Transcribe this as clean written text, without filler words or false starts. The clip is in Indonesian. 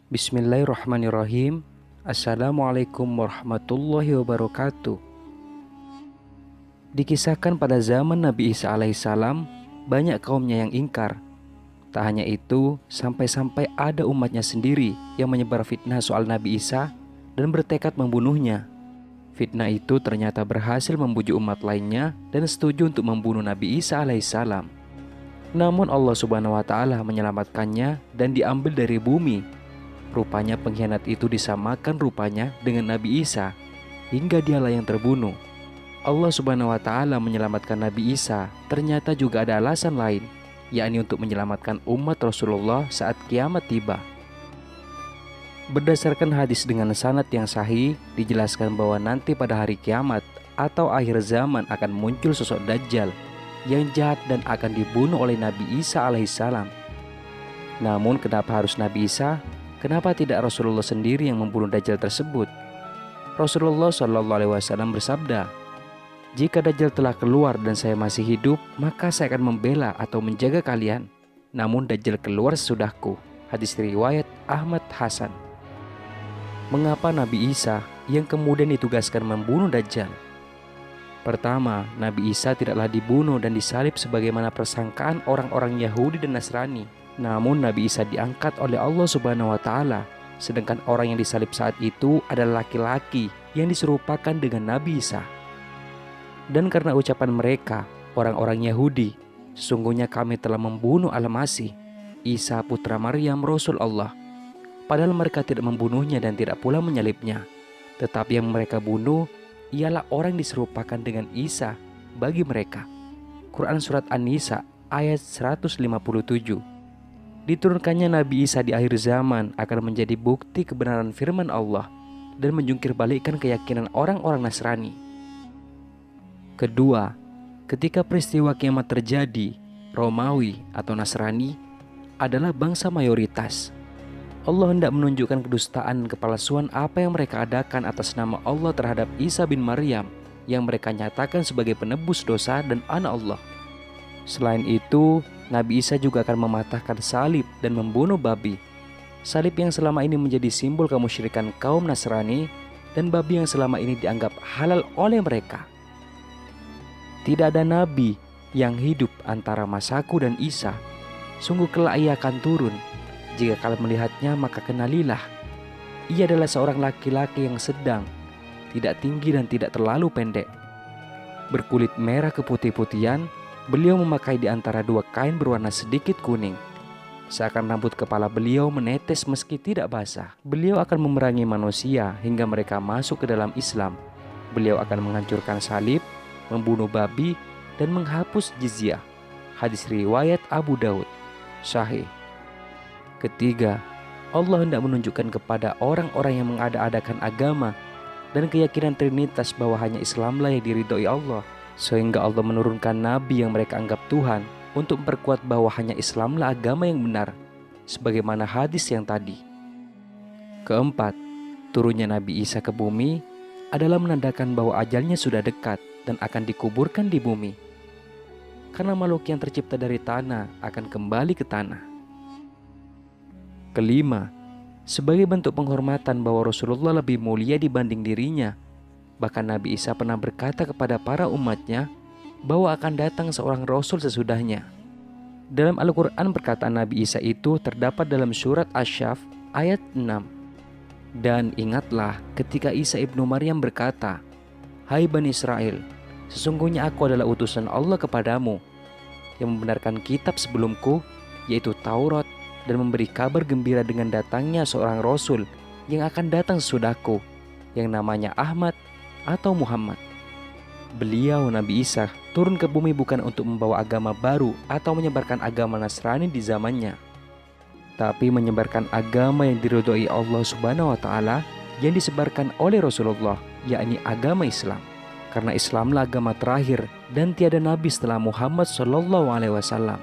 Bismillahirrahmanirrahim. Assalamualaikum warahmatullahi wabarakatuh. Dikisahkan pada zaman Nabi Isa alaihissalam, banyak kaumnya yang ingkar. Tak hanya itu, sampai-sampai ada umatnya sendiri yang menyebar fitnah soal Nabi Isa dan bertekad membunuhnya. Fitnah itu ternyata berhasil membujuk umat lainnya dan setuju untuk membunuh Nabi Isa alaihissalam. Namun Allah subhanahu wa ta'ala menyelamatkannya dan diambil dari bumi. Rupanya pengkhianat itu disamakan rupanya dengan Nabi Isa, hingga dialah yang terbunuh. Allah subhanahu wa ta'ala menyelamatkan Nabi Isa ternyata juga ada alasan lain, yakni untuk menyelamatkan umat Rasulullah saat kiamat tiba. Berdasarkan hadis dengan sanad yang sahih, dijelaskan bahwa nanti pada hari kiamat atau akhir zaman akan muncul sosok Dajjal yang jahat dan akan dibunuh oleh Nabi Isa alaihissalam. Namun kenapa harus Nabi Isa? Kenapa tidak Rasulullah sendiri yang membunuh Dajjal tersebut? Rasulullah SAW bersabda, "Jika Dajjal telah keluar dan saya masih hidup, maka saya akan membela atau menjaga kalian. Namun Dajjal keluar sesudahku." Hadis riwayat Ahmad Hasan. Mengapa Nabi Isa yang kemudian ditugaskan membunuh Dajjal? Pertama, Nabi Isa tidaklah dibunuh dan disalib sebagaimana persangkaan orang-orang Yahudi dan Nasrani. Namun Nabi Isa diangkat oleh Allah subhanahu wa ta'ala. Sedangkan orang yang disalib saat itu adalah laki-laki yang diserupakan dengan Nabi Isa. Dan karena ucapan mereka, orang-orang Yahudi, "Sesungguhnya kami telah membunuh Al-Masih, Isa putra Maryam Rasul Allah." Padahal mereka tidak membunuhnya dan tidak pula menyalibnya. Tetapi yang mereka bunuh ialah orang yang diserupakan dengan Isa bagi mereka. Quran Surat An-Nisa ayat 157. Diturunkannya Nabi Isa di akhir zaman akan menjadi bukti kebenaran firman Allah dan menjungkir balikkan keyakinan orang-orang Nasrani. Kedua, ketika peristiwa kiamat terjadi, Romawi atau Nasrani adalah bangsa mayoritas. Allah hendak menunjukkan kedustaan dan kepalsuan apa yang mereka adakan atas nama Allah terhadap Isa bin Maryam yang mereka nyatakan sebagai penebus dosa dan anak Allah. Selain itu, Nabi Isa juga akan mematahkan salib dan membunuh babi. Salib yang selama ini menjadi simbol kemusyrikan kaum Nasrani dan babi yang selama ini dianggap halal oleh mereka. Tidak ada nabi yang hidup antara masaku dan Isa. Sungguh kelak ia akan turun. Jika kalian melihatnya maka kenalilah. Ia adalah seorang laki-laki yang sedang, tidak tinggi dan tidak terlalu pendek. Berkulit merah keputih-putihan, beliau memakai di antara dua kain berwarna sedikit kuning. Seakan rambut kepala beliau menetes meski tidak basah. Beliau akan memerangi manusia hingga mereka masuk ke dalam Islam. Beliau akan menghancurkan salib, membunuh babi, dan menghapus jizyah. Hadis riwayat Abu Daud, sahih. Ketiga, Allah hendak menunjukkan kepada orang-orang yang mengada-adakan agama dan keyakinan Trinitas bahwa hanya Islamlah yang diridhoi Allah, sehingga Allah menurunkan nabi yang mereka anggap Tuhan untuk memperkuat bahwa hanya Islamlah agama yang benar, sebagaimana hadis yang tadi. Keempat, turunnya Nabi Isa ke bumi adalah menandakan bahwa ajalnya sudah dekat dan akan dikuburkan di bumi. Karena makhluk yang tercipta dari tanah akan kembali ke tanah. Kelima, sebagai bentuk penghormatan bahwa Rasulullah lebih mulia dibanding dirinya. Bahkan Nabi Isa pernah berkata kepada para umatnya bahwa akan datang seorang Rasul sesudahnya. Dalam Al-Quran perkataan Nabi Isa itu terdapat dalam surat Asy-Syaff ayat 6. Dan ingatlah ketika Isa ibnu Maryam berkata, "Hai Bani Israel, sesungguhnya aku adalah utusan Allah kepadamu yang membenarkan kitab sebelumku, yaitu Taurat, dan memberi kabar gembira dengan datangnya seorang Rasul yang akan datang sesudahku, yang namanya Ahmad atau Muhammad." Beliau, Nabi Isa, turun ke bumi bukan untuk membawa agama baru atau menyebarkan agama Nasrani di zamannya, tapi menyebarkan agama yang diridhoi Allah subhanahu wa ta'ala yang disebarkan oleh Rasulullah, yakni agama Islam. Karena Islamlah agama terakhir dan tiada nabi setelah Muhammad SAW.